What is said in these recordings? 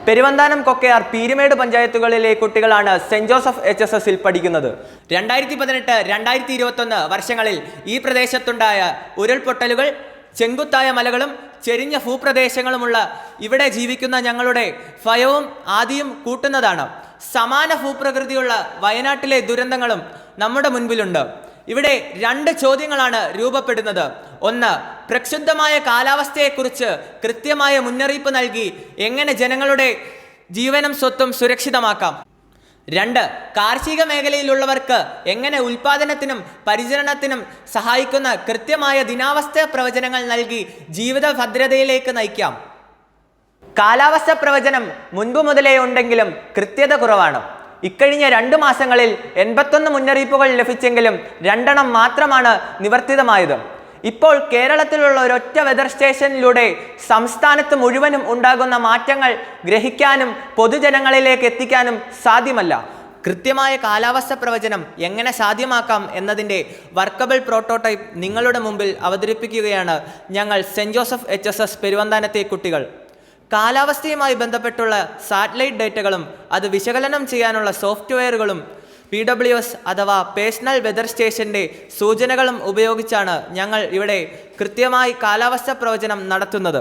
പെരുവന്താനം, കൊക്കയാർ, പീരുമേട് പഞ്ചായത്തുകളിലെ കുട്ടികളാണ് saint Joseph HSSൽ പഠിക്കുന്നത്. 2018-2021 വർഷങ്ങളിൽ ഈ പ്രദേശത്തുണ്ടായ ഉരുൾപൊട്ടലുകൾ, ചെങ്കുത്തായ മലകളും ചെരിഞ്ഞ ഭൂപ്രദേശങ്ങളുമുള്ള ഇവിടെ ജീവിക്കുന്ന ഞങ്ങളുടെ ഭയവും ആദിയും കൂട്ടുന്നതാണ്. സമാന ഭൂപ്രകൃതിയുള്ള വയനാട്ടിലെ ദുരന്തങ്ങളും നമ്മുടെ മുൻപിലുണ്ട്. ഇവിടെ 2 ചോദ്യങ്ങളാണ് രൂപപ്പെടുന്നത്. ഒന്ന്, പ്രക്ഷുബ്ധമായ കാലാവസ്ഥയെക്കുറിച്ച് കൃത്യമായ മുന്നറിയിപ്പ് നൽകി എങ്ങനെ ജനങ്ങളുടെ ജീവനും സ്വത്തും സുരക്ഷിതമാക്കാം. 2, കാർഷിക മേഖലയിലുള്ളവർക്ക് എങ്ങനെ ഉൽപാദനത്തിനും പരിചരണത്തിനും സഹായിക്കുന്ന കൃത്യമായ ദിനാവസ്ഥ പ്രവചനങ്ങൾ നൽകി ജീവിത ഭദ്രതയിലേക്ക് നയിക്കാം. കാലാവസ്ഥ പ്രവചനം മുൻപ് മുതലേ ഉണ്ടെങ്കിലും കൃത്യത കുറവാണ്. ഇക്കഴിഞ്ഞ 2 മാസങ്ങളിൽ 81 മുന്നറിയിപ്പുകൾ ലഭിച്ചെങ്കിലും 2 മാത്രമാണ് നിവർത്തിതമായത്. ഇപ്പോൾ കേരളത്തിലുള്ള ഒരൊറ്റ വെതർ സ്റ്റേഷനിലൂടെ സംസ്ഥാനത്ത് മുഴുവനും ഉണ്ടാകുന്ന മാറ്റങ്ങൾ ഗ്രഹിക്കാനും പൊതുജനങ്ങളിലേക്ക് എത്തിക്കാനും സാധ്യമല്ല. കൃത്യമായ കാലാവസ്ഥ പ്രവചനം എങ്ങനെ സാധ്യമാക്കാം എന്നതിൻ്റെ വർക്കബിൾ പ്രോട്ടോടൈപ്പ് നിങ്ങളുടെ മുമ്പിൽ അവതരിപ്പിക്കുകയാണ് ഞങ്ങൾ സെന്റ് ജോസഫ് HSS പെരുവന്താനത്തെ കുട്ടികൾ. കാലാവസ്ഥയുമായി ബന്ധപ്പെട്ടുള്ള സാറ്റലൈറ്റ് ഡേറ്റകളും അത് വിശകലനം ചെയ്യാനുള്ള സോഫ്റ്റ്വെയറുകളും PWS അഥവാ പേഴ്സണൽ വെതർ സ്റ്റേഷൻ്റെ സൂചനകളും ഉപയോഗിച്ചാണ് ഞങ്ങൾ ഇവിടെ കൃത്യമായി കാലാവസ്ഥ പ്രവചനം നടത്തുന്നത്.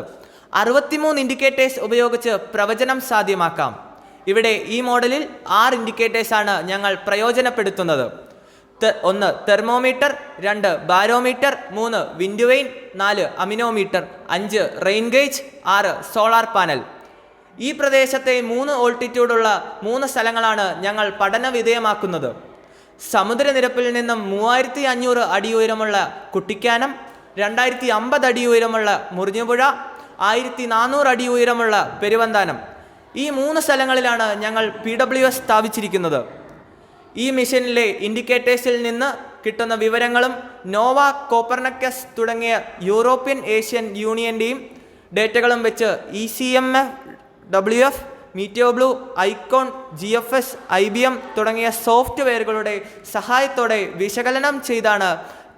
63 ഇൻഡിക്കേറ്റേഴ്സ് ഉപയോഗിച്ച് പ്രവചനം സാധ്യമാക്കാം. ഇവിടെ ഈ മോഡലിൽ 6 ഇൻഡിക്കേറ്റേഴ്സാണ് ഞങ്ങൾ പ്രയോജനപ്പെടുത്തുന്നത്. 1 thermometer, 2 barometer, 3 wind vane, 4 anemometer, 5 rain gauge, 6 solar panel. ഈ പ്രദേശത്തെ 3 ഓൾട്ടിറ്റ്യൂഡുള്ള 3 സ്ഥലങ്ങളാണ് ഞങ്ങൾ പഠന വിധേയമാക്കുന്നത്. സമുദ്രനിരപ്പിൽ നിന്നും 3500 അടി ഉയരമുള്ള കുട്ടിക്കാനം, 2050 അടി ഉയരമുള്ള മുറിഞ്ഞുപുഴ, 1400 അടി ഉയരമുള്ള പെരുവന്താനം. ഈ 3 സ്ഥലങ്ങളിലാണ് ഞങ്ങൾ PWS സ്ഥാപിച്ചിരിക്കുന്നത്. ഈ മിഷനിലെ ഇൻഡിക്കേറ്റേഴ്സിൽ നിന്ന് കിട്ടുന്ന വിവരങ്ങളും നോവ, കോപ്പർനിക്കസ് തുടങ്ങിയ യൂറോപ്യൻ ഏഷ്യൻ യൂണിയൻ്റെയും ഡേറ്റകളും വെച്ച് ECMF, WF, Meteoblue, ICON, GFS, IBM തുടങ്ങിയ സോഫ്റ്റ്വെയറുകളുടെ സഹായത്തോടെ വിശകലനം ചെയ്താണ്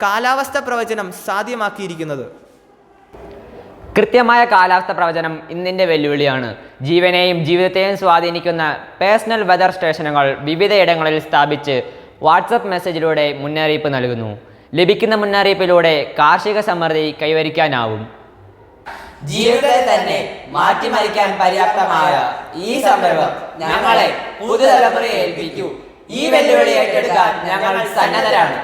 കാലാവസ്ഥ പ്രവചനം സാധ്യമാക്കിയിരിക്കുന്നത്. കൃത്യമായ കാലാവസ്ഥ പ്രവചനം ഇന്നിൻ്റെ വെല്ലുവിളിയാണ്. ജീവനെയും ജീവിതത്തെയും സ്വാധീനിക്കുന്ന പേഴ്സണൽ വെതർ സ്റ്റേഷനുകൾ വിവിധയിടങ്ങളിൽ സ്ഥാപിച്ച് വാട്സപ്പ് മെസ്സേജിലൂടെ മുന്നറിയിപ്പ് നൽകുന്നു. ലഭിക്കുന്ന മുന്നറിയിപ്പിലൂടെ കാർഷിക സമൃദ്ധി കൈവരിക്കാനാവും. ജീവിതത്തെ തന്നെ മാറ്റിമറിക്കാൻ പര്യാപ്തമായ ഈ സംരംഭം ഞങ്ങളെ പുതുതലമുറയെ ഏൽപ്പിക്കൂ. ഈ വെല്ലുവിളി ഏറ്റെടുക്കാൻ ഞങ്ങൾ സന്നദ്ധരാണ്.